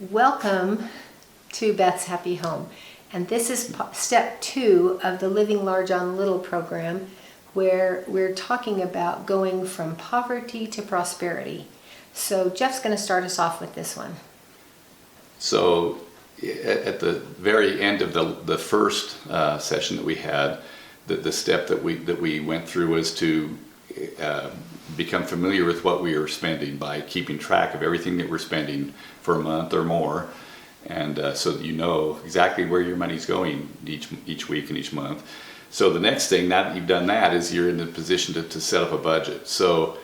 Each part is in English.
Welcome to Beth's Happy Home. And this is step 2 of the Living Large on Little program, where we're talking about going from poverty to prosperity. So Jeff's going to start us off with this one. So at the very end of the first session that we had, the step that we went through was to become familiar with what we were spending by keeping track of everything that we're spending for a month or more, and so that you know exactly where your money's going each week and each month. So the next thing, now that you've done that, is you're in the position to set up a budget. So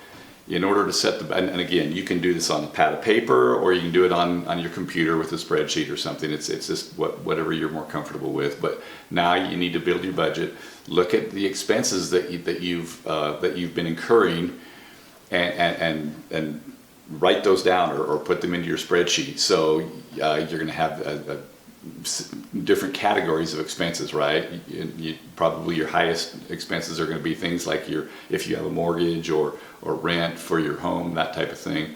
in order to set and again, you can do this on a pad of paper, or you can do it on your computer with a spreadsheet or something. It's just whatever you're more comfortable with. But now you need to build your budget. Look at the expenses that you've been incurring, and write those down or put them into your spreadsheet. So you're going to have different categories of expenses, right? Probably your highest expenses are going to be things like if you have a mortgage or rent for your home, that type of thing.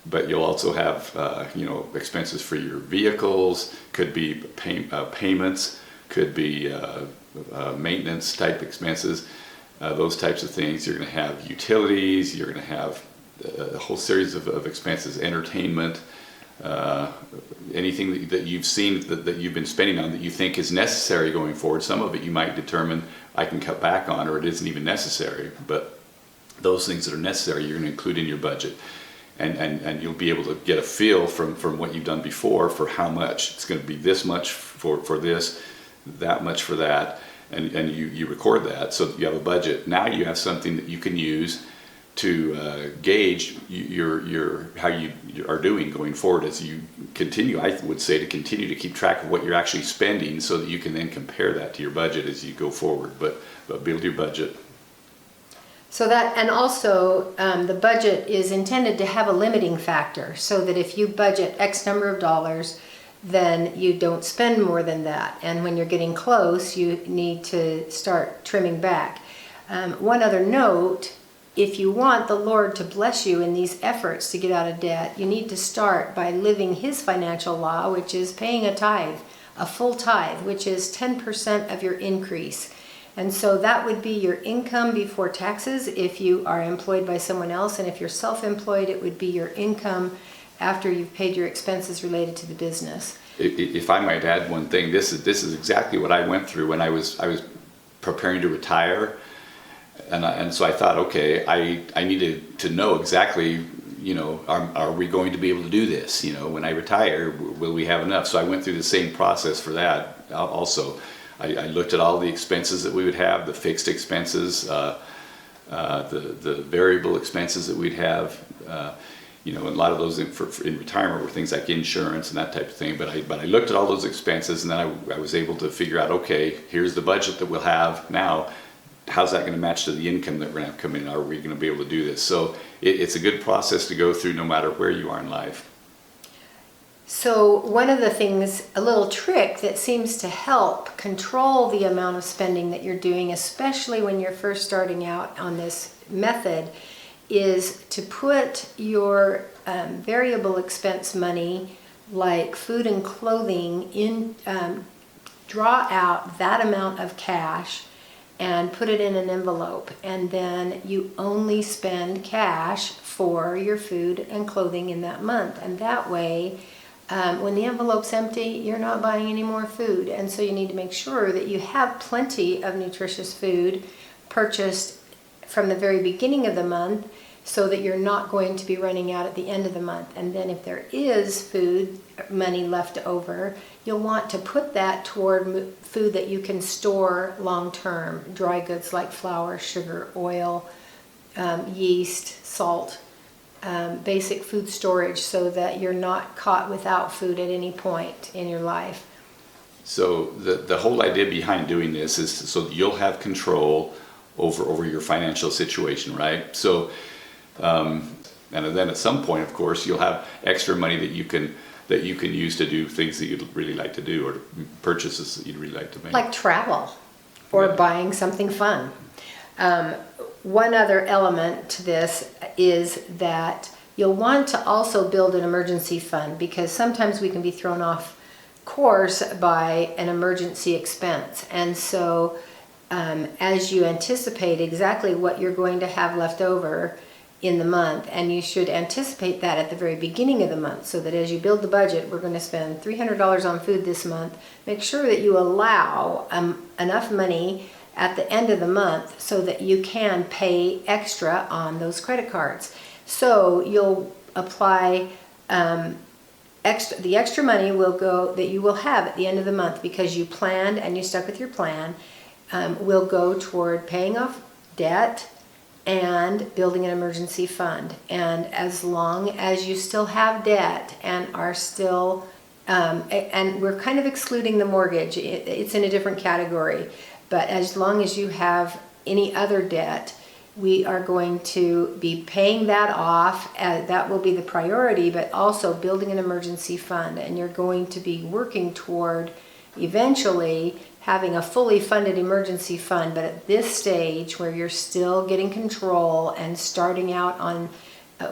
But you'll also have expenses for your vehicles, could be payments, could be maintenance type expenses, those types of things. You're going to have utilities, you're going to have a whole series of expenses, entertainment, anything that you've seen that you've been spending on that you think is necessary going forward. Some of it you might determine I can cut back on, or it isn't even necessary. But those things that are necessary, you're going to include in your budget, and you'll be able to get a feel from what you've done before for how much it's going to be. This much for this, that much for that, and you record that so that you have a budget. Now you have something that you can use to gauge how you are doing going forward as you continue. I would say to continue to keep track of what you're actually spending, so that you can then compare that to your budget as you go forward. But build your budget. So that, and also the budget is intended to have a limiting factor, so that if you budget X number of dollars, then you don't spend more than that. And when you're getting close, you need to start trimming back. One other note: if you want the Lord to bless you in these efforts to get out of debt, you need to start by living His financial law, which is paying a tithe, a full tithe, which is 10% of your increase. And so that would be your income before taxes if you are employed by someone else, and if you're self-employed, it would be your income after you've paid your expenses related to the business. If I might add one thing, this is exactly what I went through when I was preparing to retire. And so I thought, okay, I needed to know exactly, are we going to be able to do this? When I retire, will we have enough? So I went through the same process for that also. I looked at all the expenses that we would have, the fixed expenses, the variable expenses that we'd have. A lot of those in retirement were things like insurance and that type of thing. But I looked at all those expenses, and then I was able to figure out, okay, here's the budget that we'll have now. How's that going to match to the income that we're going to have come in? Are we going to be able to do this? So it's a good process to go through no matter where you are in life. So one of the things, a little trick that seems to help control the amount of spending that you're doing, especially when you're first starting out on this method, is to put your variable expense money, like food and clothing, in, draw out that amount of cash and put it in an envelope, and then you only spend cash for your food and clothing in that month. And that way, when the envelope's empty, you're not buying any more food. And so you need to make sure that you have plenty of nutritious food purchased from the very beginning of the month, so that you're not going to be running out at the end of the month. And then if there is food money left over, you'll want to put that toward food that you can store long term, dry goods like flour, sugar, oil, yeast, salt, basic food storage, so that you're not caught without food at any point in your life. So the whole idea behind doing this is so that you'll have control over your financial situation, right? So and then at some point, of course, you'll have extra money that you can use to do things that you'd really like to do, or purchases that you'd really like to make. Like travel, or buying something fun. One other element to this is that You'll want to also build an emergency fund, because sometimes we can be thrown off course by an emergency expense. And so as you anticipate exactly what you're going to have left over in the month, and you should anticipate that at the very beginning of the month, so that as you build the budget, we're going to spend $300 on food this month. Make sure that you allow enough money at the end of the month so that you can pay extra on those credit cards. So you'll apply the extra money will go, that you will have at the end of the month because you planned and you stuck with your plan, will go toward paying off debt and building an emergency fund. And as long as you still have debt and are still, and we're kind of excluding the mortgage, it's in a different category, but as long as you have any other debt, we are going to be paying that off. That will be the priority, but also building an emergency fund. And you're going to be working toward eventually having a fully funded emergency fund. But at this stage, where you're still getting control and starting out on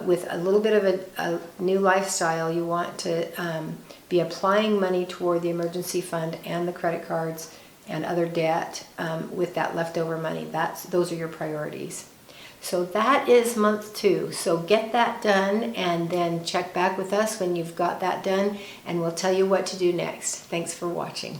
with a little bit of a new lifestyle, you want to be applying money toward the emergency fund and the credit cards and other debt with that leftover money. Those are your priorities. So that is month 2. So get that done and then check back with us when you've got that done, and we'll tell you what to do next. Thanks for watching.